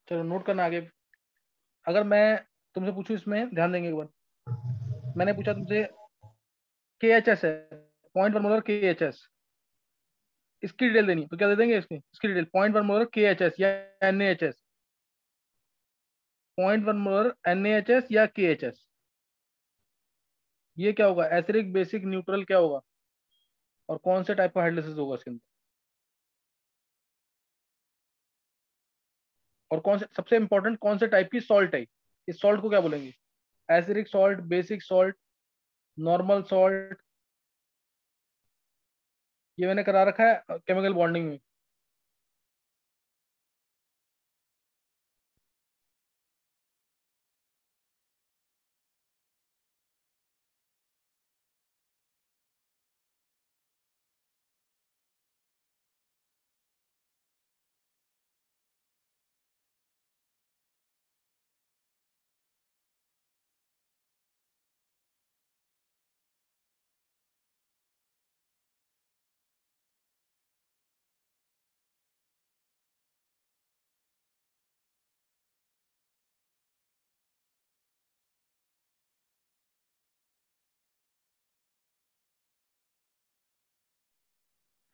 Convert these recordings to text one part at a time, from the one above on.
चलो नोट करना आगे। अगर मैं तुमसे पूछूं, इसमें ध्यान देंगे एक बार। मैंने पूछा तुमसे के एच एस है, point one molar K H S, इसकी डिटेल देनी, तो क्या दे देंगे इसकी detail? Point one molar K H S या N H S, point one molar N H S या के एच एस। ये क्या होगा? एसिडिक, बेसिक, न्यूट्रल क्या होगा? और कौन से टाइप का हाइड्रोलिसिस होगा इसके अंदर? और कौन से, सबसे इंपॉर्टेंट, कौन से टाइप की सॉल्ट है? इस सॉल्ट को क्या बोलेंगे? Acidic salt, basic salt, normal salt. ये मैंने करा रखा है केमिकल बॉन्डिंग में।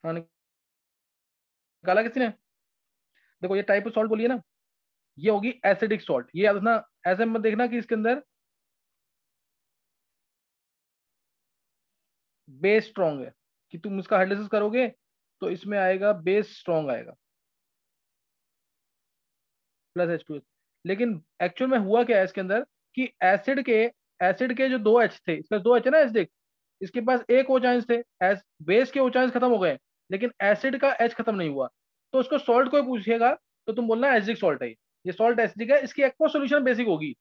हाँ, निकाला किसी ने? देखो ये टाइप ऑफ सॉल्ट बोलिए ना, ये होगी एसिडिक सॉल्ट। ये याद रखना, ऐसे मत देखना कि इसके अंदर बेस स्ट्रॉन्ग है, कि तुम इसका हाइड्रोलिसिस करोगे तो इसमें आएगा बेस स्ट्रॉन्ग आएगा, प्लस H2। लेकिन एक्चुअल में हुआ क्या है इसके अंदर, कि एसिड के जो दो एच थे, इसका दो एच है ना एसिडिक, इसके पास एक ओ चांस थे। बेस के ओ चांस खत्म हो गए, लेकिन एसिड का एच खत्म नहीं हुआ। तो उसको सॉल्ट को पूछिएगा तो तुम बोलना एसिडिक सॉल्ट है ये सॉल्ट एसिडिक है, इसकी एक्वा सोल्यूशन बेसिक होगी।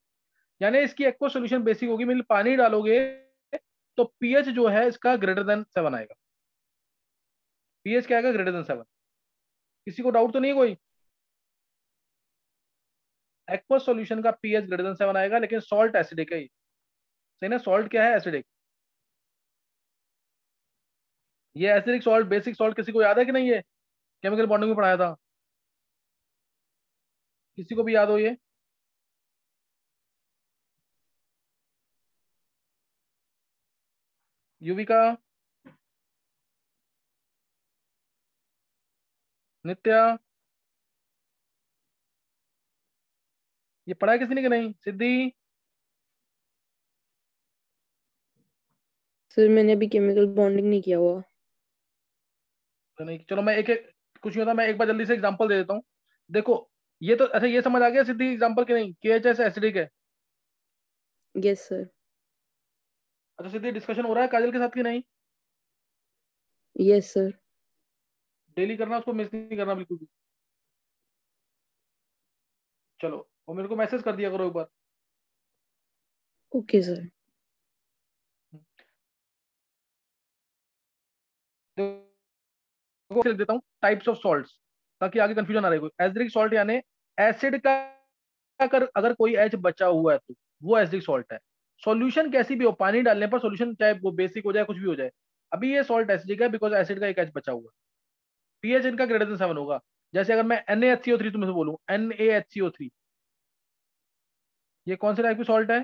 यानी इसकी एक्वा सोल्यूशन बेसिक होगी, मतलब पानी डालोगे तो पीएच जो है इसका ग्रेटर देन 7 आएगा। पीएच क्या आएगा? Greater than 7। किसी को डाउट तो नहीं है कोई? एक्वस सॉल्यूशन का पीएच ग्रेटर देन 7 आएगा, लेकिन सॉल्ट एसिडिक है। सही ना? सॉल्ट क्या है? एसिडिक। ये एसिडिक सॉल्ट, बेसिक सॉल्ट किसी को याद है कि नहीं? ये केमिकल बॉन्डिंग में पढ़ाया था, किसी को भी याद हो ये? युविका, नित्या, ये पढ़ा है किसी ने कि नहीं? सिद्धि? सर मैंने अभी केमिकल बॉन्डिंग नहीं किया हुआ। तो नहीं, चलो मैं एक एक, कुछ नहीं होता, मैं एक बार जल्दी से एग्जांपल दे देता हूँ। देखो, ये तो अच्छा, ये समझ आ गया सिद्धि एग्जांपल के नहीं? के एच एस एसिडिक है। Yes sir. अच्छा सिद्धि, डिस्कशन हो रहा है काजल के साथ कि नहीं? Yes sir. डेली करना, उसको मिस नहीं करना बिल्कुल भी। चलो, वो मेरे को मैसेज कर दिया करो एक बार। Okay sir. देखो लिख देता हूँ टाइप्स ऑफ सॉल्ट्स, ताकि आगे कंफ्यूजन ना रहे कोई। एसिडिक सॉल्ट यानी एसिड का अगर कोई एच बचा हुआ है तो वो एसिडिक सॉल्ट है। सॉल्यूशन कैसी भी हो, पानी डालने पर सॉल्यूशन चाहे वो बेसिक हो जाए, कुछ भी हो जाए, अभी ये सॉल्ट एसिडिक है बिकॉज एसिड का एक एच बचा हुआ है। पीएच इनका ग्रेटर देन 7 होगा। जैसे अगर मैं NaHCO3 तुमसे बोलूं, NaHCO3, ये कौन से टाइप की सॉल्ट है?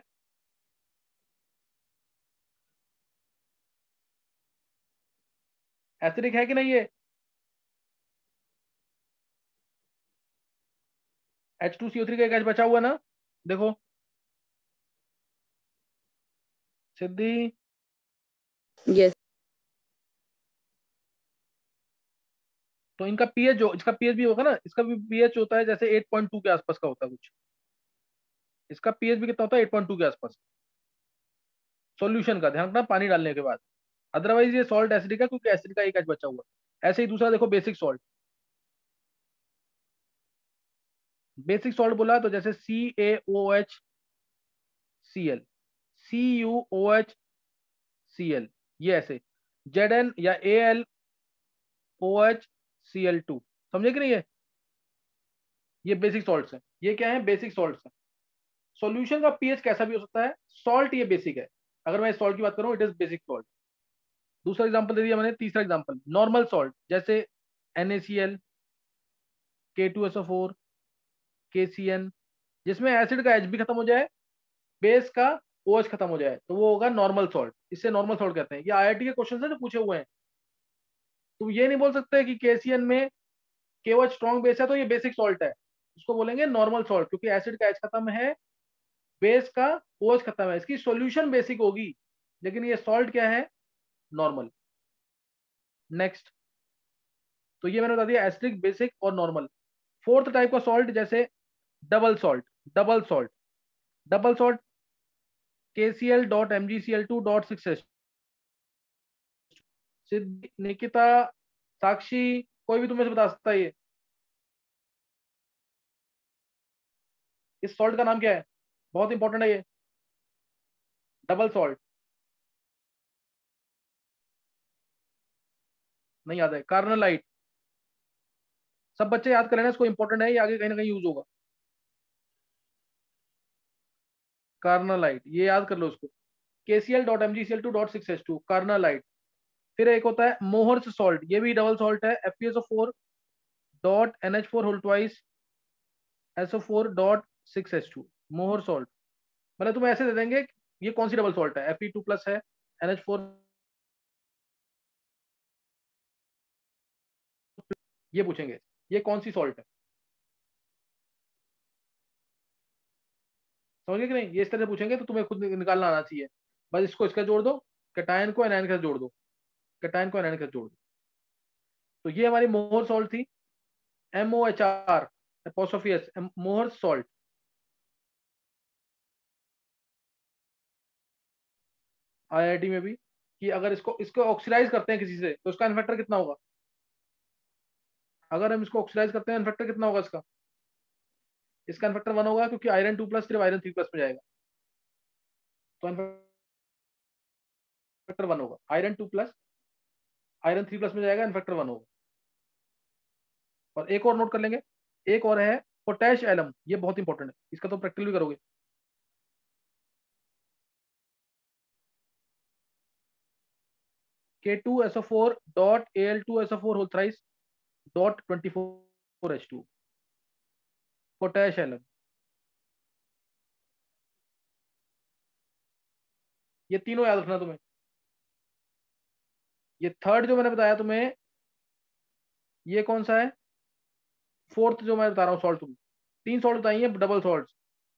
एसिडिक है कि नहीं ये? H2CO3 का एक एच बचा हुआ ना, देखो सिद्धि। यस। तो इनका पीएच, जो इसका पीएच भी होगा ना, इसका भी पीएच होता है जैसे 8.2 के आसपास का होता है कुछ। इसका पीएच भी कितना होता है? 8.2 के आसपास। सॉल्यूशन का ध्यान रखना, पानी डालने के बाद। अदरवाइज ये सॉल्ट एसिडिक है क्योंकि एसिड का एक एच बचा हुआ है। ऐसे ही दूसरा देखो, बेसिक सॉल्ट। बेसिक सॉल्ट बोला तो जैसे CaOH Cl, CuOH Cl, ये ऐसे। Zn या AlOH Cl2, समझे कि नहीं? ये बेसिक सॉल्ट्स हैं। ये क्या है? बेसिक सॉल्ट्स हैं। सॉल्यूशन का पीएच कैसा भी हो सकता है, सॉल्ट ये बेसिक है। अगर मैं सॉल्ट की बात करूं, इट इज बेसिक सॉल्ट। दूसरा एग्जांपल दे दिया मैंने। तीसरा एग्जांपल नॉर्मल सॉल्ट, जैसे NaCl, K2SO4, KCN, जिसमें एसिड का H भी खत्म हो जाए, बेस का OH खत्म हो जाए, तो वो होगा नॉर्मल सॉल्ट। इससे नॉर्मल सॉल्ट कहते हैं। ये IIT के क्वेश्चन है जो पूछे हुए हैं। तुम ये नहीं बोल सकते कि KCN में KOH स्ट्रॉन्ग बेस है तो ये बेसिक सॉल्ट है, उसको बोलेंगे नॉर्मल सॉल्ट, क्योंकि एसिड का H खत्म है, बेस का OH खत्म है, इसकी सॉल्यूशन बेसिक होगी, लेकिन ये सॉल्ट क्या है, नॉर्मल। नेक्स्ट, तो ये मैंने बता दिया एसिडिक, बेसिक और नॉर्मल। फोर्थ टाइप का सॉल्ट जैसे double salt, double salt, double salt KCl.MgCl2.6H। सिद्धि, निकिता, साक्षी, कोई भी तुम्हें से बता सकता है ये, इस सॉल्ट का नाम क्या है? बहुत इंपॉर्टेंट है ये, डबल सॉल्ट। नहीं याद है? कार्नलाइट। सब बच्चे याद कर लेना इसको, इंपॉर्टेंट है ये, आगे कहीं ना कहीं यूज होगा। कार्नलाइट, ये याद कर लो उसको, KCl.MgCl2.6H2, कार्नलाइट। फिर एक होता है मोहर्स सॉल्ट, ये भी डबल सॉल्ट है, FeSO4.NH4 होल ट्वाइस SO4.6H2, मोहर सॉल्ट। मतलब तुम्हें ऐसे दे देंगे ये कौन सी डबल सॉल्ट है, Fe2+ है, NH4, ये पूछेंगे ये कौन सी सॉल्ट है। समझ गए कि नहीं? ये इस तरह से पूछेंगे तो तुम्हें खुद निकालना आना चाहिए। बस इसको इसका जोड़ दो, कैटायन को एनायन के साथ जोड़ दो, कैटायन को एनायन के साथ जोड़ दो। तो ये हमारी मोहर सॉल्ट थी, MOHR एपोस्ट्रोफी एस, मोहर सॉल्ट। IIT में भी, कि अगर इसको इसको ऑक्सीडाइज करते हैं किसी से तो उसका इन्फेक्टर कितना होगा, अगर हम इसको ऑक्सीडाइज करते हैं इन्फेक्टर कितना होगा इसका, इसका इन्फेक्टर 1 होगा, क्योंकि आयरन 2+ सिर्फ आयरन 3+ में जाएगा, तो इन्फेक्टर 1 होगा, आयरन 2+ आयरन 3+ में जाएगा, इन्फेक्टर 1 होगा। और एक और नोट कर लेंगे, एक और है पोटेश एलम, ये बहुत इंपॉर्टेंट है, इसका तो प्रैक्टिकल भी करोगे। K2SO4.Al2SO4 whole thrice .24H2, potash alum. ये तीनों याद रखना तुम्हें। ये थर्ड जो मैंने बताया तुम्हें, ये कौन सा है? फोर्थ जो मैं बता रहा हूँ सॉल्ट, तुम तीन सॉल्ट बताई है डबल सॉल्ट,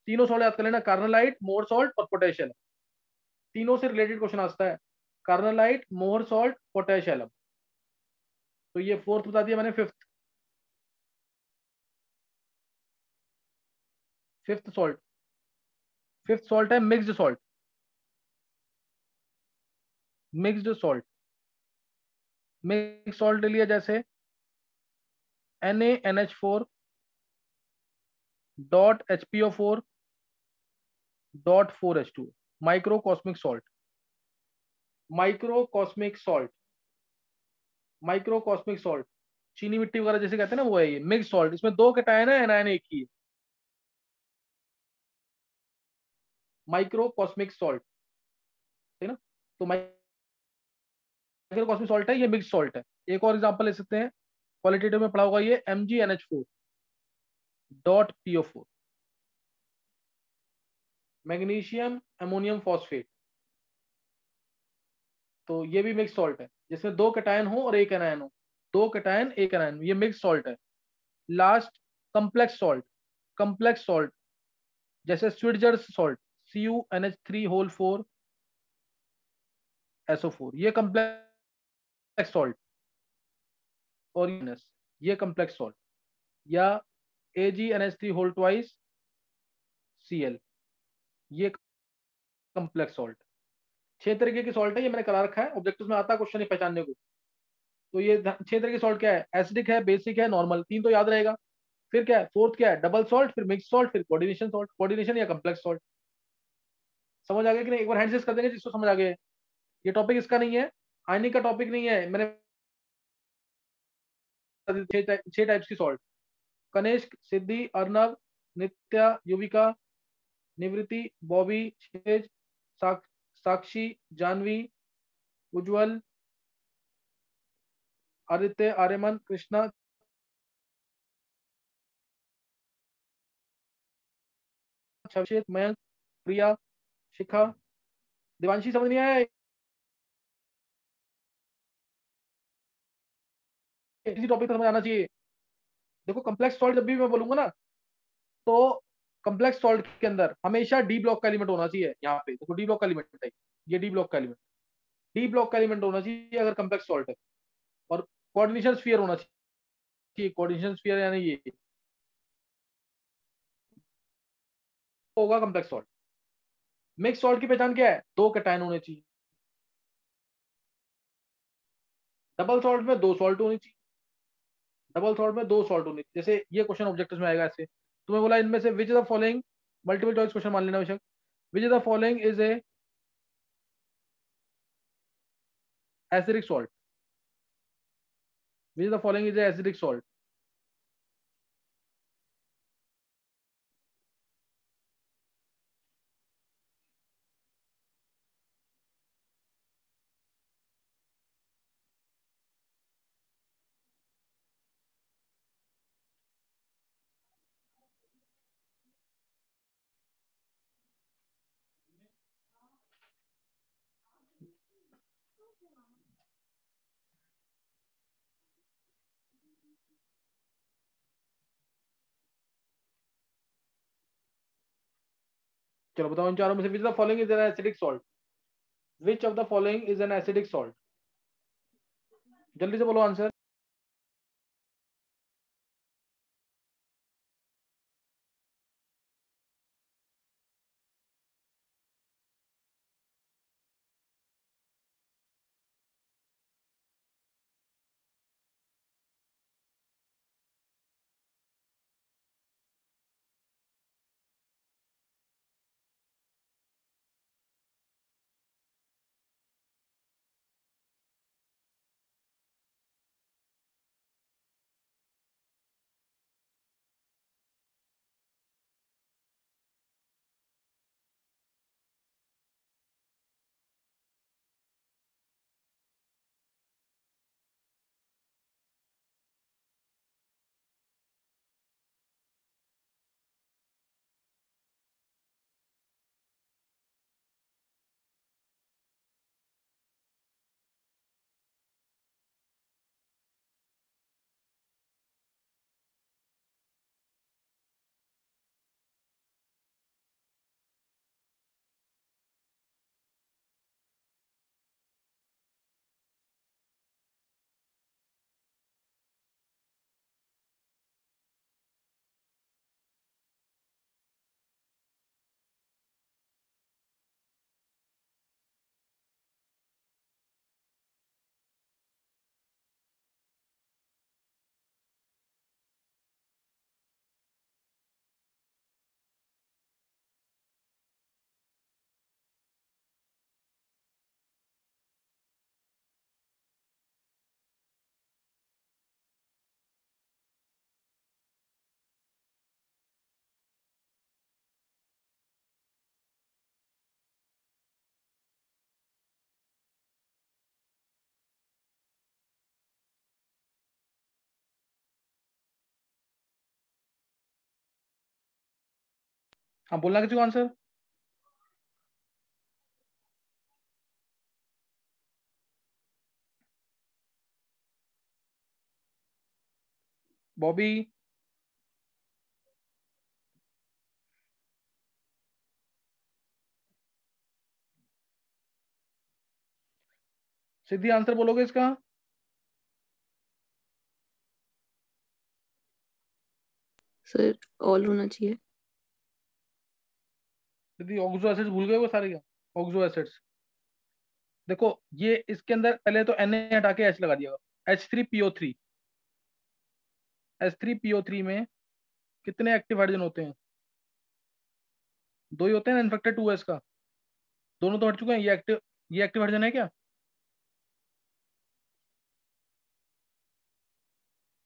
तीनों सॉल्ट याद कर लेना, कार्नलाइट, मोर सॉल्ट और पोटेशियम। तीनों से रिलेटेड क्वेश्चन आता है, कार्नलाइट, मोर सॉल्ट, पोटेशियम। तो ये फोर्थ बता दिया मैंने। Fifth, fifth salt, fifth salt है mixed salt, mixed salt. Mix salt ले लिया जैसे NaNH4.HPO4.4H2, microcosmic salt, microcosmic salt, microcosmic salt, चीनी मिट्टी वगैरह जैसे कहते हैं ना, वो है ये मिक्स सॉल्ट। इसमें दो कैटायन है, एनायन एक ही है, माइक्रोकॉस्मिक सॉल्ट, ठीक है ना? तो माइक्रोकॉस्मिक सॉल्ट है, ये मिक्स सॉल्ट है। एक और एग्जांपल ले सकते हैं, क्वालिटेटिव में पढ़ा होगा ये, MgNH4.PO4, मैग्नीशियम अमोनियम फॉस्फेट। तो ये भी मिक्स सॉल्ट है, जिसमें दो कैटायन हो और एक एनायन हो, दो कैटायन एक एनायन, ये मिक्स सॉल्ट है। Last, complex salt, complex salt जैसे स्विट्जर्स सॉल्ट, CuNH3 होल 4SO4, ये कम्प्लेक्स सॉल्ट। और ये कम्प्लेक्स सॉल्ट, या AgNH3 होल ट्वाइस Cl, ये कम्प्लेक्स सॉल्ट। छह तरीके की सॉल्ट है, ये मैंने करा रखा है, ऑब्जेक्टिव में आता है क्वेश्चन ये पहचानने को। तो ये छह तरह की सॉल्ट क्या है, एसिडिक है, बेसिक है, नॉर्मल, तीन तो याद रहेगा। फिर क्या है, फोर्थ क्या है, डबल सॉल्ट, फिर मिक्स सॉल्ट, फिर कोऑर्डिनेशन सॉल्ट, कोऑर्डिनेशन या कम्प्लेक्स सॉल्ट। समझ आ गया कि नहीं? एक बार हैंड कर देंगे जिसको समझ आ गया। ये टॉपिक इसका नहीं है, आयनिक का टॉपिक नहीं है। मैंने छह टाइप्स की सॉल्ट, कनिष्क, सिद्धि, अर्नव, नित्या, युविका, निवृत्ति, बॉबी, शेज, साक्षी, जानवी, उज्जवल, आदित्य, आर्यमन, कृष्णा, अभिषेक, मयंक, प्रिया, शिखा, दिवांशी, समझ नहीं आया? इसी टॉपिक समझ आना चाहिए। देखो कम्प्लेक्स सॉल्ट जब भी मैं बोलूंगा ना, तो कम्प्लेक्स सॉल्ट के अंदर हमेशा डी ब्लॉक का एलिमेंट होना चाहिए। यहाँ पे देखो डी ब्लॉक का एलिमेंट है, ये डी ब्लॉक का एलिमेंट, डी ब्लॉक का एलिमेंट होना चाहिए अगर कम्प्लेक्स सॉल्ट है। और कोऑर्डिनेशन स्फीयर होना चाहिए, कोऑर्डिनेशन स्फीयर यानी ये होगा कम्प्लेक्स सॉल्ट। मिक्स सॉल्ट की पहचान क्या है? दो कैटायन होने चाहिए। डबल सॉल्ट में दो सॉल्ट होनी चाहिए, डबल सॉल्ट में दो सॉल्ट होनी चाहिए। जैसे ये क्वेश्चन ऑब्जेक्टिव्स में आएगा ऐसे, तुम्हें बोला इनमें से which is the following, multiple choice question मान लेना बेशक, which is the following is a acidic salt, which is the following is a acidic salt. चलो बताओ इन चारों में से which the following is an acidic salt, which of the following is an acidic salt, जल्दी से बोलो answer. हाँ बोलना किसी को आंसर। बॉबी, सिद्धि आंसर बोलोगे इसका? सर ऑल होना चाहिए। सिद्धि ऑक्सो एसिड्स भूल गए वो सारे क्या? ऑक्सो एसिड्स, देखो ये इसके अंदर पहले तो Na हटा के H लगा दिया, H3PO3, H3PO3 में कितने एक्टिव हाइड्रोजन होते हैं? दो ही होते हैं ना, इनफेक्टेड 2s का, दोनों तो हट चुके हैं। ये एक्टिव हाइड्रोजन है क्या?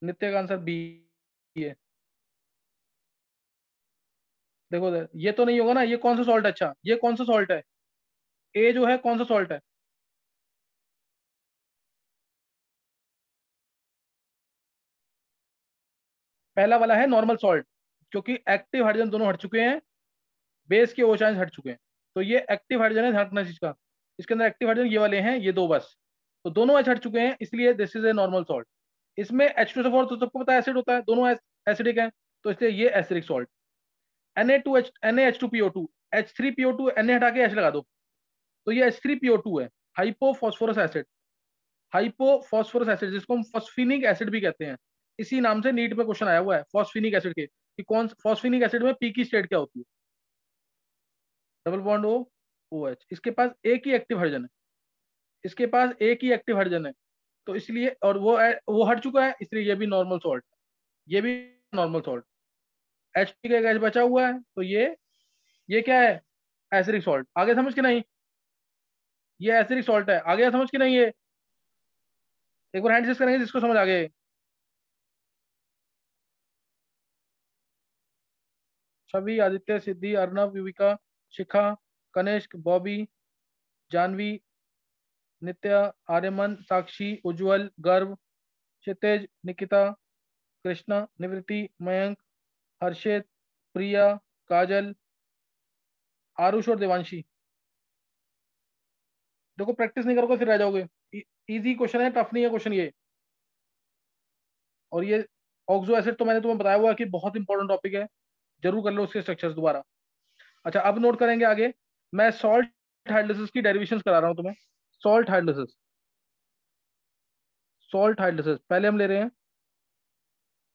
नित्य का आंसर बी है। देखो ये तो नहीं होगा ना, ये कौन सा सॉल्ट है? अच्छा ये कौन सा सॉल्ट है? ए जो है कौन सा सॉल्ट है? पहला वाला है नॉर्मल सॉल्ट, क्योंकि एक्टिव हाइड्रोजन दोनों हट चुके हैं, बेस के O चार्ज हट चुके हैं, तो ये एक्टिव हाइड्रोजन है, ध्यान रखना इस चीज का। इसके अंदर एक्टिव हाइड्रोजन ये वाले हैं, ये दो बस, तो दोनों H हट चुके हैं, इसलिए this is a normal salt. इसमें H2SO4 तो सबको पता है एसिड होता है, दोनों एसिडिक हैं, तो इसलिए ये acidic salt. NaH2PO2, H3PO2 Na हटा के H लगा दो, तो ये H3PO2 है, हाइपोफॉस्फोरस एसिड। हाइपोफॉस्फोरस एसिड जिसको हम फॉस्फिनिक एसिड भी कहते हैं, इसी नाम से नीट में क्वेश्चन आया हुआ है फॉस्फिनिक एसिड के, कि कौन फॉस्फिनिक एसिड में पी की स्टेट क्या होती है, डबल बॉन्ड O OH। इसके पास एक ही एक्टिव हाइड्रोजन है, इसके पास एक ही एक्टिव हाइड्रोजन है, तो इसलिए, और वो हट चुका है, इसलिए ये भी नॉर्मल सॉल्ट, ये भी नॉर्मल सॉल्ट। H का गैस बचा हुआ है, तो ये क्या है, एसिडिक सॉल्ट। आगे समझ के नहीं, ये एसिडिक सॉल्ट है, आगे समझ के नहीं, ये एक बार हैंड करेंगे जिसको समझ आ गए। छवि, आदित्य, सिद्धि, अर्नव, युविका, शिखा, कनिष्क, बॉबी, जानवी, नित्या, आर्यमन, साक्षी, उज्जवल, गर्व, क्षितिज, निकिता, कृष्णा, निवृत्ति, मयंक, हर्षित, प्रिया, काजल, आरुष और देवांशी। देखो प्रैक्टिस नहीं करोगे फिर रह जाओगे। इजी क्वेश्चन है, टफ नहीं है क्वेश्चन ये। और ये ऑक्सो एसिड तो मैंने तुम्हें बताया हुआ है कि बहुत इंपॉर्टेंट टॉपिक है, जरूर कर लो उसके स्ट्रक्चर्स दोबारा। अच्छा अब नोट करेंगे आगे, मैं सॉल्ट हाइड्रोलिसिस की डेरिवेशंस करा रहा हूं तुम्हें। सॉल्ट हाइड्रोलिसिस, सॉल्ट हाइड्रोलिसिस पहले हम ले रहे हैं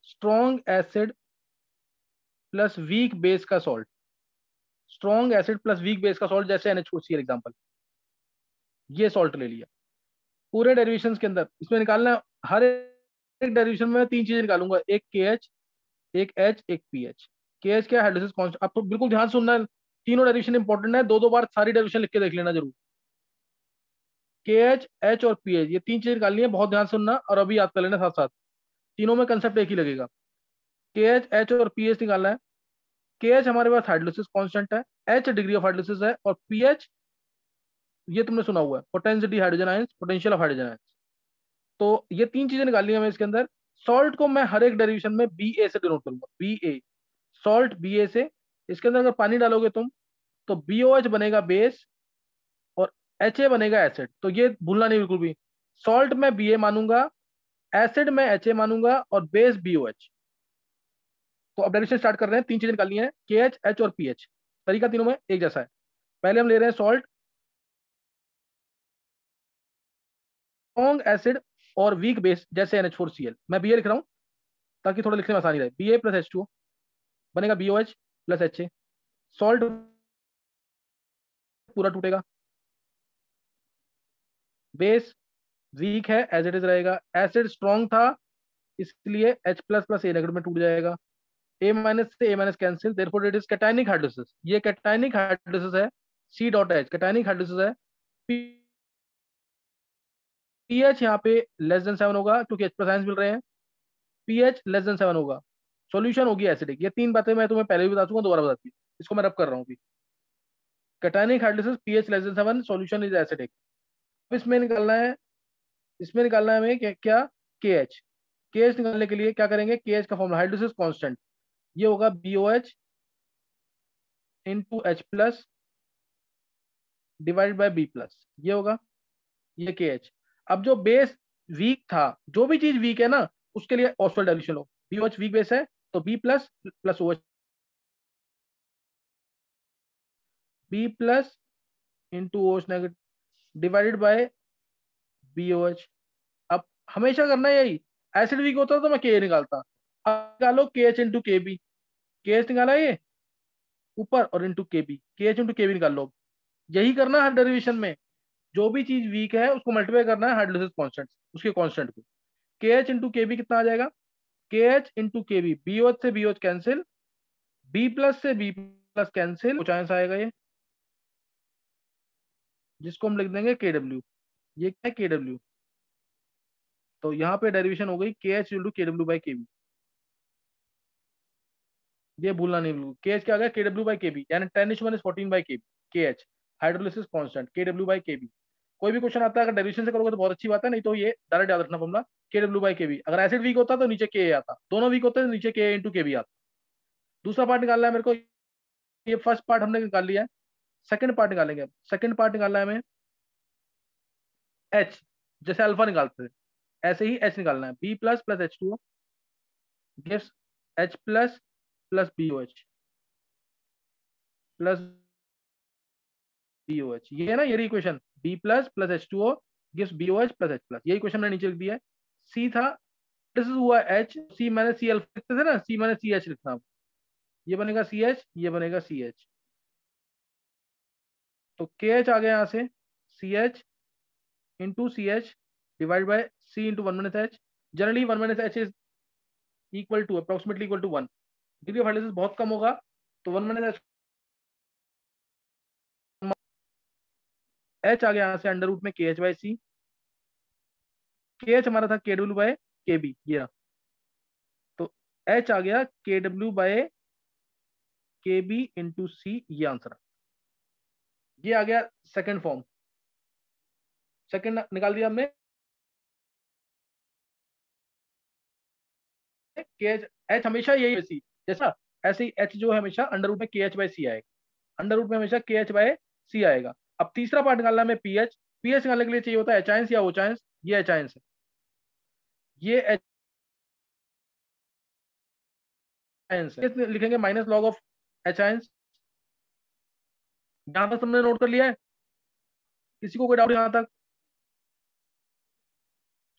strong acid plus weak base का salt. Strong acid plus weak base का सॉल्ट, जैसे NH4Cl एग्जांपल, ये सॉल्ट ले लिया। पूरे डेरिवेशंस के अंदर इसमें निकालना है, हर एक डेरिवेशन में तीन चीजें निकालूंगा, एक KH, एक H, एक PH। KH क्या, हाइड्रोलिसिस कांस्टेंट। अब तो बिल्कुल ध्यान सुनना है, तीनों डेरिवेशन इंपॉर्टेंट है, दो दो बार सारी डेरिवेशन लिख के देख लेना जरूर। KH, H और PH, ये तीन चीजें निकालनी है, बहुत ध्यान सुनना और अभी याद कर लेना साथ साथ, तीनों में कंसेप्ट एक ही लगेगा। KH, H और PH निकालना है। KH हमारे पास हाइड्रोलिसिस कांस्टेंट है, H डिग्री ऑफ हाइड्रोलिसिस है, और PH ये तुमने सुना हुआ है, potential hydrogen ions, potential of hydrogen ions. तो ये तीन चीजें निकालनी है हमें इसके अंदर। सॉल्ट को मैं हर एक डेरिवेशन में BA से डिनोट करूंगा, BA, सॉल्ट BA से। इसके अंदर अगर पानी डालोगे तुम, तो BOH बनेगा बेस और HA बनेगा एसिड, तो ये भूलना नहीं बिल्कुल भी। सॉल्ट में BA मानूंगा, एसिड में HA मानूंगा, और बेस BOH। तो अब डेरिवेशन स्टार्ट कर रहे हैं, तीन चीजें निकालनी है, KH, H और PH। तरीका तीनों में एक जैसा है। पहले हम ले रहे हैं सॉल्ट, स्ट्रॉन्ग एसिड और वीक बेस, जैसे NH4Cl। मैं BA लिख रहा हूं ताकि थोड़ा लिखने में आसानी रहे। BA प्लस H2O बनेगा BOH प्लस HA। सॉल्ट पूरा टूटेगा, बेस वीक है एज इट इज रहेगा, एसिड स्ट्रॉन्ग था इसलिए H plus plus A negative में टूट जाएगा, A माइनस से A minus cancel, therefore it is cationic hydrolysis. ये कैटायनिक हाइड्रोलिसिस है, C dot H cationic hydrolysis है। पीएच यहाँ पे लेस देन 7 होगा क्योंकि H प्लस आयंस मिल रहे हैं, पीएच लेस देन 7 होगा, सॉल्यूशन होगी एसिडिक। ये तीन बातें मैं तुम्हें पहले भी बता चुका हूं, दोबारा बताती हूँ, इसको मैं रब कर रहा हूँ। Cationic hydrolysis, pH less than 7, solution is acidic. इसमें निकालना है, इसमें निकालना है हमें क्या, के एच। के एच निकालने के लिए क्या करेंगे, के एच का फॉर्मूला हाइड्रोलिसिस कांस्टेंट, ये होगा BOH into H plus divide by B plus, ये होगा, ये के एच। अब जो बेस वीक था, जो भी चीज वीक है ना, उसके लिए ऑस्वाल्ड डाइल्यूशन लो। BOH वीक बेस है तो B plus plus OH, B plus into OH negative divided by BOH। अब हमेशा करना है यही, एसिड वीक होता तो मैं के निकालता, अब निकालो के H into K B. K H निकाला ये ऊपर और into K B, K H into K B निकाल लो। यही करना है हर डेरिवेशन में, जो भी चीज वीक है उसको मल्टीप्लाई करना है हाइड्रोलिसिस कांस्टेंट, उसके कांस्टेंट को। के एच इंटू के बी कितना आ जाएगा, के H into K B, BOH से BOH कैंसिल, B प्लस से B प्लस कैंसिल, कुछ आंसर आएगा ये, जिसको हम लिख देंगे KW। ये क्या है, KW। तो यहाँ पे डेरिवेशन हो गई के H into KW by K B, ये भूलना नहीं बिल्कुल। के एच क्या आ गया, KW बाई के बी, यानी 10⁻14 by K B, K H hydrolysis constant, KW by K B. कोई भी क्वेश्चन आता है अगर डेरिवेशन से करोगे तो बहुत अच्छी बात है, नहीं तो ये डायरेक्ट याद रखना formula, KW by K B. अगर एसिड वीक होता तो नीचे के आता, दोनों वीक होते तो नीचे के इंटू के बी आता। दूसरा पार्ट निकालना है मेरे को, ये फर्स्ट पार्ट हमने निकाल लिया है, सेकंड पार्ट निकालेंगे। अब सेकंड पार्ट निकालना है हमें एच, जैसे अल्फा निकालते थे ऐसे ही एच निकालना है। B plus plus H2O gives H plus plus BOH plus BOH। ये है ना, ये equation, B plus plus H2O gives BOH plus H plus, ये इक्वेशन मैंने नीचे लिख दिया है। सी था, दिस हुआ एच, सी मैंने सी अल्फा लिखते थे ना, सी मैंने सी एच लिखना। ये बनेगा सी एच, ये बनेगा सी एच। तो के एच आ गया यहाँ से, C H into C H divide by C into one minus H. Generally one minus H is equal to approximately equal to one. Degree of hydrolysis बहुत कम होगा तो वन माइनस एच, एच आ गया यहाँ से अंडर रूट में K H by सी। के एच हमारा था के डब्ल्यू बाय के बी, ये रहा। तो एच आ गया के डब्ल्यू बाय के बी इंटू सी, ये आंसर। ये आ गया सेकंड फॉर्म, सेकंड निकाल दिया हमने। के एच, एच हमेशा यही सी जैसा, ऐसे ही एच जो है हमेशा अंडर रूट में के एच बाय सी आएगा, अंडर रूट में हमेशा के एच बाय सी आएगा। अब तीसरा पार्ट निकालना है हमें पी एच। पी एच निकालने के लिए चाहिए होता है एच आयंस या ओ आयंस। ये एच आयंस है, ये एच आयंस है। लिखेंगे minus log of H ions. यहां तक तुमने नोट कर लिया है? किसी को कोई डाउट यहां तक?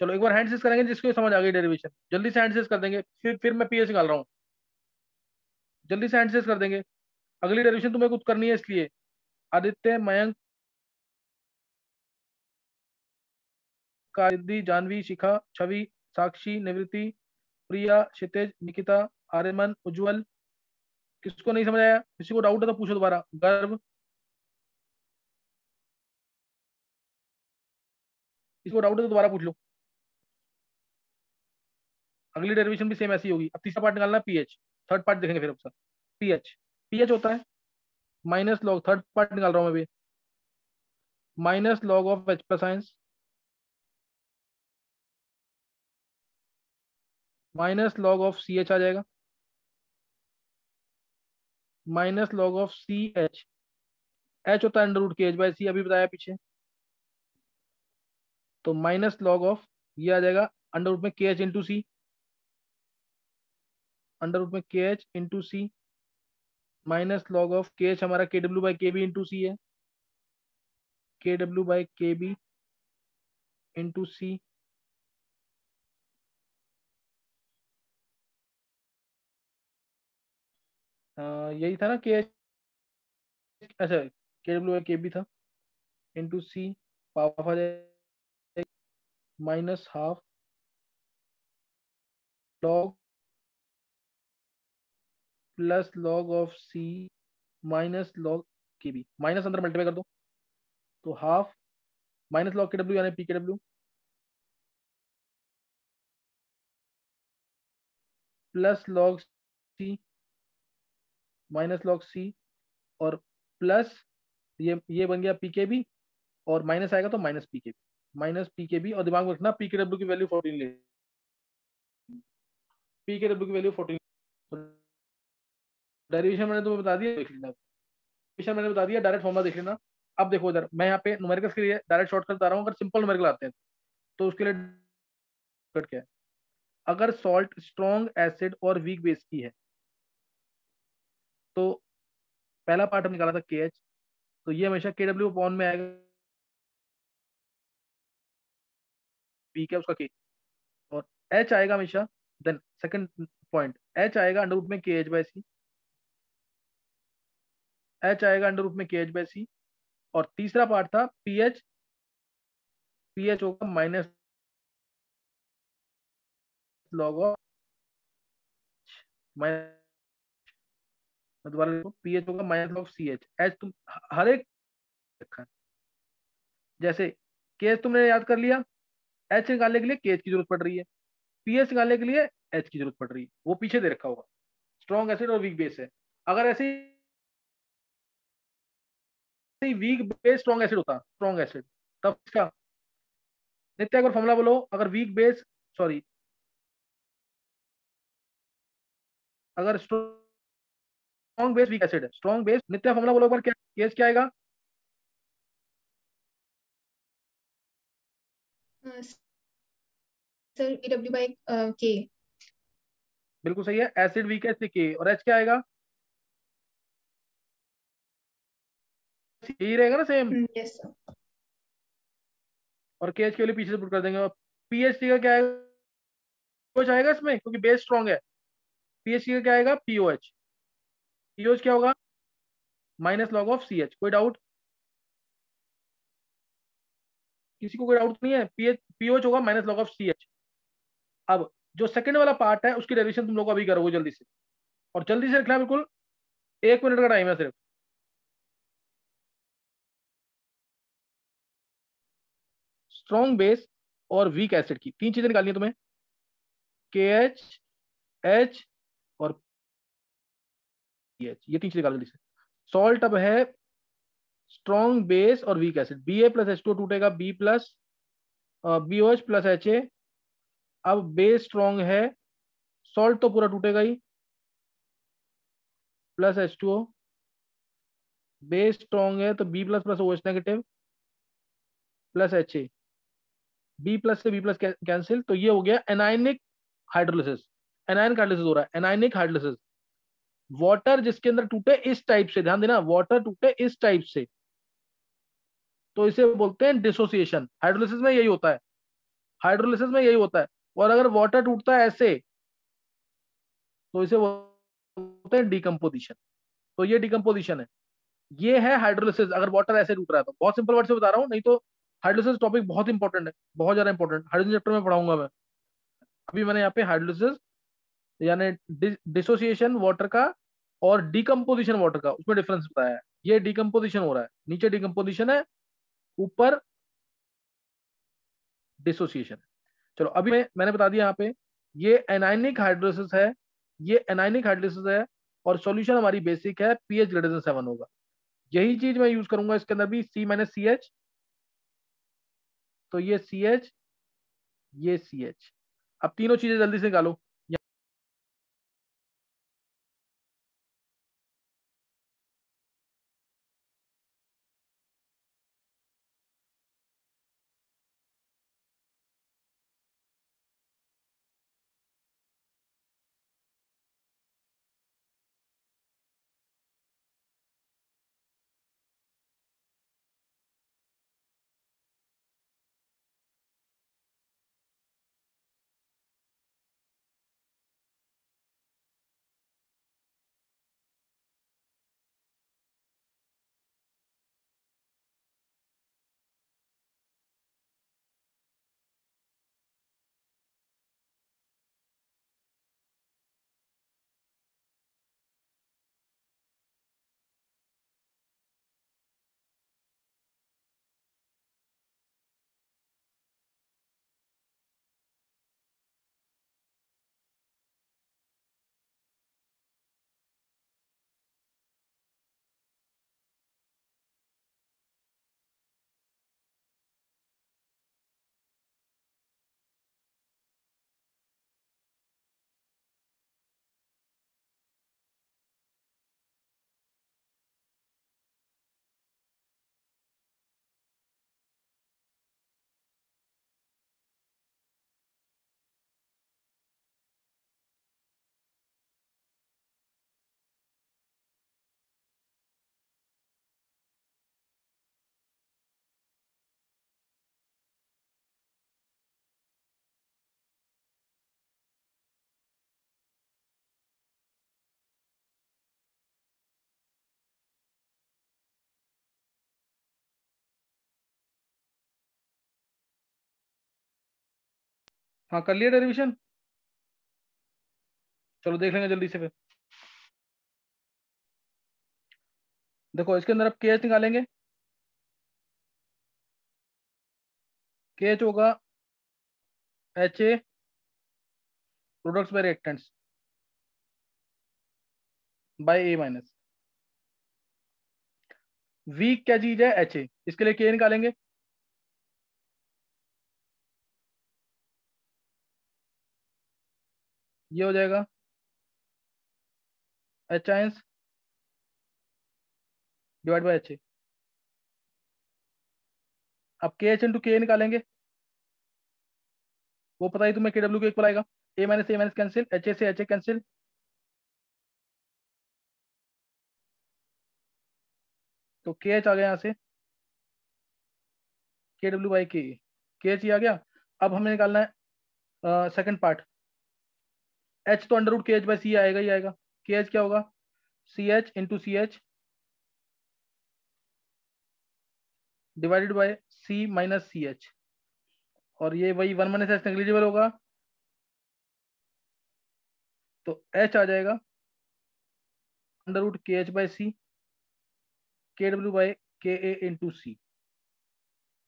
चलो एक बार हैंड सीज करेंगे जिसको समझ आ गई डेरिवेशन, जल्दी से हैंड सीज कर देंगे, फिर मैं पीएच निकाल रहा हूँ। जल्दी से हैंड सीज कर देंगे, अगली डेरिवेशन तुम्हें कुछ करनी है इसलिए। आदित्य, मयंक, कारिदी, जानवी, शिखा, छवि, साक्षी, निवृत्ति, प्रिया, क्षितिज, निकिता, आर्यमन, उज्जवल। किसको नहीं समझ आया? किसी को डाउट है तो पूछो दोबारा। गर्व, किसी को डाउट है तो दोबारा पूछ लो। अगली डेरिवेशन भी सेम ऐसी होगी। अब तीसरा पार्ट निकालना है पीएच, थर्ड पार्ट देखेंगे फिर ऑप्शन। पीएच, पीएच होता है माइनस लॉग, थर्ड पार्ट निकाल रहा हूं मैं भी, minus log of H plus science, minus log of C H आ जाएगा, minus log of C H. H होता है अंडर रूट के एच बाय सी, अभी बताया पीछे। तो माइनस लॉग ऑफ, ये आ जाएगा अंडर रूट में K H into C, under root में K H into C, minus log of K H हमारा K W by K B into C है, K W by K B into C. यही था ना K H, अच्छा K W by K B था into C, power आ जाएगा minus half log plus log of C minus log K B, minus अंदर multiply कर दो तो हाफ माइनस लॉग के डब्ल्यू यानी पी के W plus log c minus log सी, और प्लस ये बन गया पी के बी, और माइनस आएगा तो माइनस पी के बी, माइनस पी के बी। और दिमाग में रखना पी के डब्ल्यू की वैल्यू 14 ले, पी के डब्ल्यू की वैल्यू 14। डेरिवेशन मैंने तुम्हें बता दिया, देख लेना। डेरिवेशन मैंने बता दिया, डायरेक्ट फॉर्मुला देख लेना। अब देखो इधर मैं यहाँ पे न्यूमेरिकल्स के लिए डायरेक्ट शॉर्टकट बता रहा हूँ, अगर सिंपल न्यूमेरिकल आते हैं तो उसके लिए शॉर्टकट क्या है। अगर सॉल्ट स्ट्रॉन्ग एसिड और वीक बेस की है तो पहला पार्ट हम निकाला था के एच, तो ये हमेशा के डब्ल्यू अपॉन में आएगा, पी क्या उसका के, और एच आएगा हमेशा। देन सेकंड पॉइंट, एच आएगा अंडर रूट में K H by C, H आएगा अंडर रूट में के एच बाय सी। और तीसरा पार्ट था पी एच, पी एच होगा माइनस लॉग ऑफ, माइनस, मैं दोबारा लिखूं, पी एच होगा minus log C H. H तुम हर एक रखा है, जैसे के एच तुमने याद कर लिया, एच निकालने के लिए के एच की जरूरत पड़ रही है, पी एच निकालने के लिए एच की जरूरत पड़ रही है, वो पीछे दे रखा होगा। स्ट्रॉन्ग एसिड और वीक बेस है, अगर ऐसे ही वीक बेस स्ट्रॉन्ग एसिड होता, स्ट्रॉन्ग एसिड, तब इसका नित्य एक बार फॉर्मूला बोलो। अगर वीक बेस, सॉरी, अगर स्ट्रॉन्ग बेस वीक एसिड है, स्ट्रॉन्ग बेस। नित्या फॉर्मूला बोलो एक बार, क्या केस क्या आएगा? सर EW बाई के। बिल्कुल सही है, एसिड वीक है के, और एच क्या आएगा? यही रहेगा ना सेम, यस सर। और के एच के लिए पीछे से पुट कर देंगे। और पीएचडी का क्या आएगा? कुछ आएगा इसमें, क्योंकि बेस स्ट्रॉन्ग है। पीएचडी का क्या आएगा? पीओएच। पीओएच क्या होगा? Minus log of C H. कोई डाउट? किसी को कोई डाउट नहीं है? पीओएच होगा minus log of C H. अब जो सेकंड वाला पार्ट है उसकी डेरिवेशन तुम लोग अभी करोगे जल्दी से, और जल्दी से लिखना है, बिल्कुल 1 मिनट का टाइम है सिर्फ। स्ट्रॉन्ग बेस और वीक एसिड की तीन चीजें निकालनी है तुम्हें, के एच, एच और पी एच, ये तीन चीजें निकाल जल्दी से। सॉल्ट अब है स्ट्रॉन्ग बेस और weak acid, B A plus H two टूटेगा B plus B O H plus H A. अब बेस स्ट्रॉन्ग है, सॉल्ट तो पूरा टूटेगा ही, plus H two O. Base strong है तो B plus plus O H negative plus H A, B plus से बी प्लस कैंसिल, तो ये हो गया एनायनिक हाइड्रोलिसिस। एनायन हाइड्रोलिसिस हो रहा है, एनायनिक हाइड्रोलिसिस। वाटर जिसके अंदर टूटे इस टाइप से, ध्यान देना, वाटर टूटे इस टाइप से, तो इसे बोलते हैं डिसोसिएशन। हाइड्रोलिसिस में यही होता है, हाइड्रोलिसिस में यही होता है। और अगर वाटर टूटता है ऐसे, तो इसे बोलते हैं डिकम्पोजिशन। तो ये डिकम्पोजिशन है, ये है हाइड्रोलिसिस। अगर वाटर ऐसे टूट रहा है तो, बहुत सिंपल वर्ड से बता रहा हूँ, नहीं तो हाइड्रोलिसिस टॉपिक बहुत इंपॉर्टेंट है, बहुत ज्यादा इंपॉर्टेंट, हाइड्रोजन चैप्टर में पढ़ाऊंगा मैं। अभी मैंने यहाँ पे हाइड्रोलिसिस यानी डिसोसिएशन वाटर का और डिकम्पोजिशन वाटर का, उसमें डिफरेंस बताया है। ये डिकम्पोजिशन हो रहा है, नीचे डिकम्पोजिशन है, ऊपर डिसोसिएशन है। चलो अभी मैंने बता दिया यहाँ पे, ये एनायनिक हाइड्रोलिसिस है, ये एनायनिक हाइड्रोलिसिस है, और सॉल्यूशन हमारी बेसिक है, पीएच ग्रेटर देन 7 होगा। यही चीज मैं यूज करूंगा इसके अंदर भी, सी माइनस सी एच, तो ये सी एच, ये सी एच। अब तीनों चीजें जल्दी से निकालो। हाँ कर लिया डेरिवेशन, चलो देख लेंगे जल्दी से फिर। देखो इसके अंदर अब के एच निकालेंगे, के एच होगा H A products by reactants by A minus. Weak क्या चीज है? एच ए, इसके लिए के निकालेंगे, ये हो जाएगा H ions divide by H A. अब के एच इंटू के निकालेंगे, वो पता ही तुम्हें, के डब्ल्यू के इक्वल आएगा, ए माइनस कैंसिल, एच ए से एच ए कैंसिल, तो के एच आ गया यहाँ से, K W by K H ही आ गया। अब हमें निकालना है सेकंड पार्ट, एच तो अंडर रूट के एच बाई सी आएगा ही आएगा। के एच क्या होगा, C H into C H divided by C minus C H, और ये वही 1 माइनस एच नेग्लिजिबल होगा, तो एच आ जाएगा अंडर रूट के एच बाई सी, के डब्ल्यू बाई के ए इंटू सी।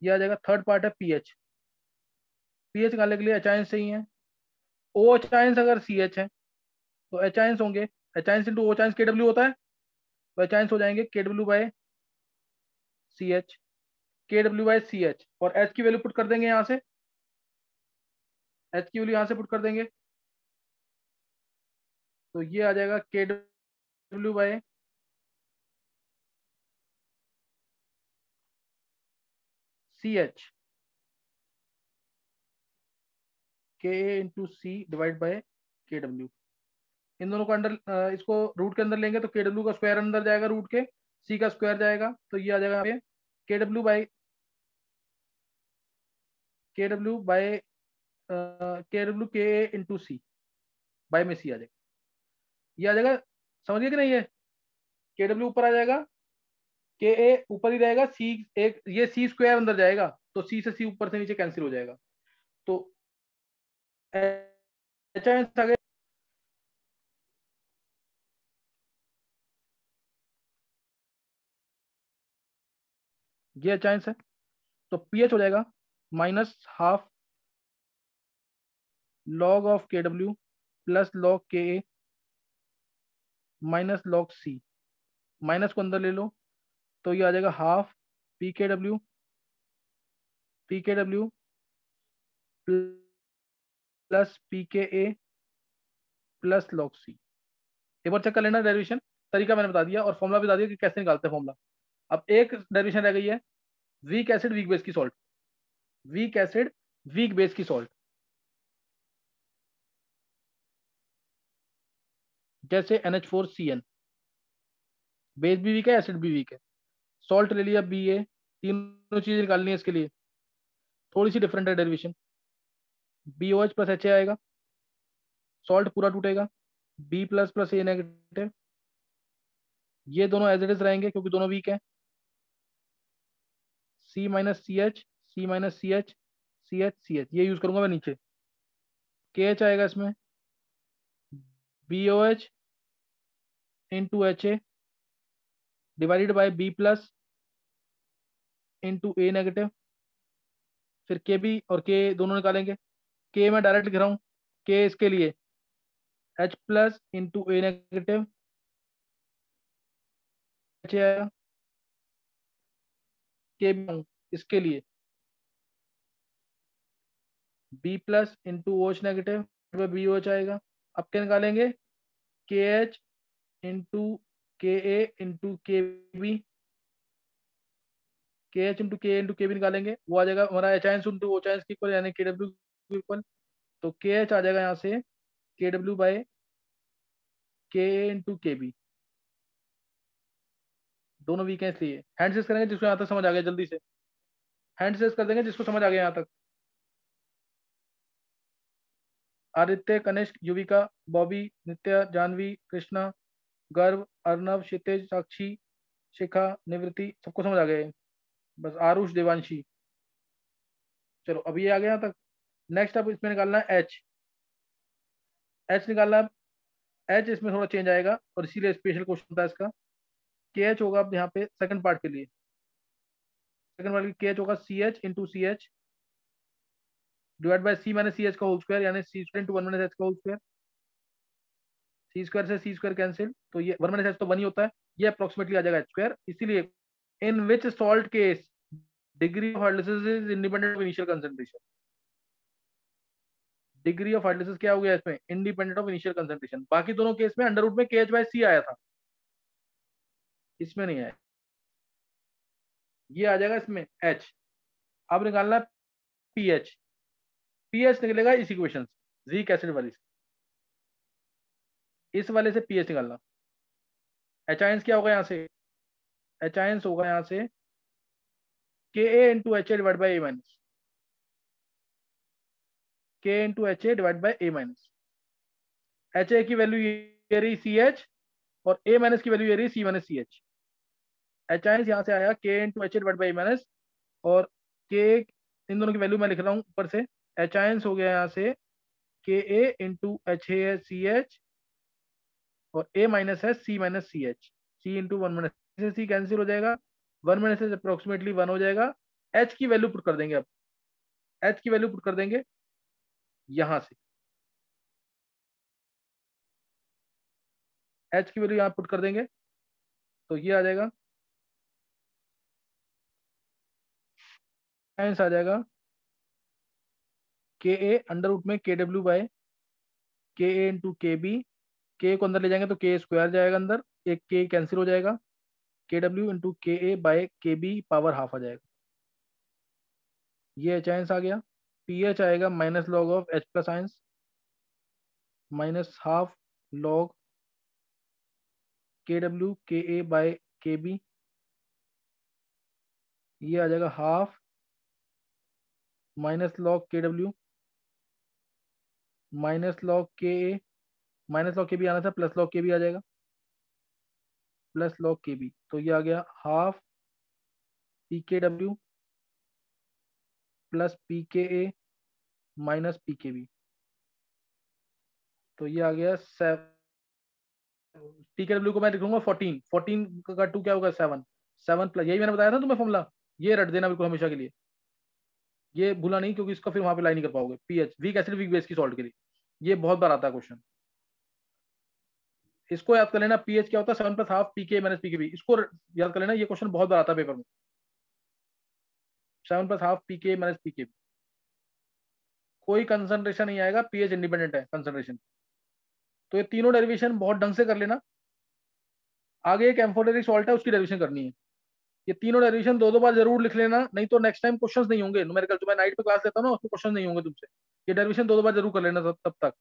ये आ जाएगा। थर्ड पार्ट है पी एच, पी एच निकालने के लिए एच आयंस चाहिए, ओ एच आयंस अगर सी एच है तो एच आयंस होंगे, H ions into O ions K W होता है, तो एच आयंस हो जाएंगे K W by C H, K W by C H, और एच की वैल्यू पुट कर देंगे यहाँ से, एच की वैल्यू यहाँ से पुट कर देंगे, तो ये आ जाएगा के डब्ल्यू बाई सी एच के A into C divide by के डब्ल्यू। इन दोनों को अंडर इसको रूट के अंदर लेंगे तो के डब्ल्यू का स्क्वायर अंदर जाएगा, रूट के सी का स्क्वायर जाएगा, तो ये आ जाएगा के डब्ल्यू बाई के डब्ल्यू बाई के डब्ल्यू के ए इंटू सी बाई में सी आ जाएगा, ये आ जाएगा। समझिए कि नहीं, ये के डब्ल्यू ऊपर आ जाएगा, के ए ऊपर ही रहेगा, सी एक ये सी स्क्वायर अंदर जाएगा, तो सी से सी ऊपर से नीचे कैंसिल हो जाएगा, तो एच आ गया। ये चांस है, तो पी एच हो जाएगा माइनस हाफ लॉग ऑफ के डब्ल्यू प्लस लॉग के ए माइनस लॉग सी, माइनस को अंदर ले लो, तो ये आ जाएगा हाफ पी के डब्ल्यू प्लस पी के ए प्लस लॉग सी। एक बार चेक कर लेना डेरिवेशन, तरीका मैंने बता दिया और फॉर्मुला भी बता दिया कि कैसे निकालते हैं फॉर्मुला। अब एक डेरिवेशन रह गई है, वीक एसिड वीक बेस की salt, weak acid weak base की सॉल्ट, जैसे NH4CN, बेस भी वीक है एसिड भी वीक है, सॉल्ट ले लिया बी ए, तीनों चीजें निकालनी है इसके लिए, थोड़ी सी डिफरेंट है derivation, B O H plus H A आएगा, सॉल्ट पूरा टूटेगा, B plus plus A negative, ये दोनों एज इट इज रहेंगे क्योंकि दोनों वीक है, C minus C H C minus C H C H C H, ये यूज करूंगा मैं नीचे, के एच आएगा इसमें B O H into H A divided by B plus into A negative, फिर के बी और के दोनों निकालेंगे, के मैं डायरेक्ट लिख रहा हूँ, के इसके लिए H plus into A negative H आएगा, के बी इसके लिए B plus into O H negative B O H आएगा। अब क्या निकालेंगे, K H into K A into K B, K H into K B निकालेंगे, वो आ जाएगा हमारा एच आइंस इंटू ओ चाइंस की इक्वल, यानी के डब्ल्यू इक्वल, तो के एच आ जाएगा यहाँ से के डब्ल्यू बाई के ए इंटू के बी, दोनों वीक है इसलिए हैंड सेस करेंगे, जिसको यहाँ तक समझ आ गया जल्दी से हैंड सेस कर देंगे, जिसको समझ आ गया यहाँ तक। आदित्य, कनिष्क, युविका, बॉबी, नित्या, जानवी, कृष्णा, गर्व, अर्नव, क्षितिज, साक्षी, शिखा, निवृत्ति, सबको समझ आ गया है, बस आरुष, देवांशी। चलो अब ये आ गया यहाँ तक। नेक्स्ट अब इसमें निकालना है एच, एच निकालना है, एच इसमें थोड़ा चेंज आएगा और इसीलिए स्पेशल क्वेश्चन था इसका। के एच होगा अब यहाँ पे सेकंड पार्ट के लिए, सेकंड पार्ट के एच होगा C H into C H divide by C minus C H का होल स्क्वायर, यानी C square into 1 minus H का होल स्क्वायर, सी स्क्वायर से सी स्क्वायर कैंसिल, तो ये 1 minus H तो 1 ही होता है, ये अप्रोक्सीमेटली आ जाएगा एच स्क्वायर। इसीलिए in which salt case degree of hydrolysis is independent of initial concentration, degree of hydrolysis क्या हो गया इसमें, इंडिपेंडेंट ऑफ इनिशियल कंसंट्रेशन। बाकी दोनों केस में अंडर रूट में के एच बाई सी आया था, इसमें नहीं आया। ये आ जाएगा इसमें H। अब निकालना है पीएच। पीएच निकलेगा इस इक्वेशन से, जिक एसिड वाली से, इस वाले से पीएच निकालना। एच आयंस क्या होगा यहाँ से, एच आयंस होगा यहाँ से K A into H A divide by A minus, K into H A divide by A minus. H A की वैल्यू ये रही सी एच, और ए माइनस की वैल्यू ये रही C minus C H. H ions यहाँ से आया K into H A divide by A minus, और के, इन दोनों की वैल्यू मैं लिख रहा हूँ ऊपर से। एच आयंस हो गया यहाँ से K A into H A C H, और ए माइनस है C minus C H, C into one minus से सी कैंसिल हो जाएगा, वन माइनस से अप्रोक्सीमेटली वन हो जाएगा। एच की वैल्यू पुट कर देंगे, अब एच की वैल्यू पुट कर देंगे यहां से, एच की वैल्यू यहां पुट कर देंगे तो ये आ जाएगा, आंसर आ जाएगा के ए अंडर रूट में के डब्ल्यू बाय के ए इंटू के बी। के को अंदर ले जाएंगे तो के स्क्वायर जाएगा अंदर, एक के कैंसिल हो जाएगा, के डब्ल्यू इंटू के ए बाय के बी पावर हाफ आ जाएगा। ये एच आयंस आ गया। पी एच आएगा minus log of H plus ions minus half log के डब्ल्यू के ए बाय के बी, ये आ जाएगा हाफ माइनस लॉग के डब्ल्यू माइनस लॉग के ए, माइनस लॉग के बी आना था, प्लस लॉग के बी आ जाएगा, प्लस लॉग के बी, तो ये आ गया हाफ पी के डब्ल्यू प्लस पी के ए माइनस पी के बी, तो ये आ गया पी के डब्ल्यू को मैं लिखूंगा 14, 14 का 2 क्या होगा 7, 7 प्लस, यही मैंने बताया था तुम्हें फॉर्मूला, ये रट देना बिल्कुल हमेशा के लिए, ये भूला नहीं, क्योंकि इसका फिर वहां पे लाई नहीं कर पाओगे। PH weak acid weak base की सॉल्ट के लिए, ये बहुत बार आता है क्वेश्चन, इसको याद कर लेना। पीएच क्या होता है 7 प्लस हाफ पी के माइनस पी के बी, इसको याद कर लेना, ये क्वेश्चन बहुत बार आता है पेपर में, 7 प्लस हाफ पी के माइनस पी के बी। कोई कंसंट्रेशन नहीं आएगा, पीएच इंडिपेंडेंट है कंसंट्रेशन। तो ये तीनों डेरिवेशन बहुत ढंग से कर लेना। आगे एक एम्फोटेरिक सॉल्ट है, उसकी डेरिवेशन करनी है। ये तीनों डेरिवेशन दो दो बार जरूर लिख लेना, नहीं तो नेक्स्ट टाइम क्वेश्चंस नहीं होंगे न्यूमेरिकल, जो मैं नाइट पे क्लास लेता हूँ ना उसमें क्वेश्चन नहीं होंगे तुमसे। ये डेरिवेशन दो दो बार जरूर कर लेना तब तक।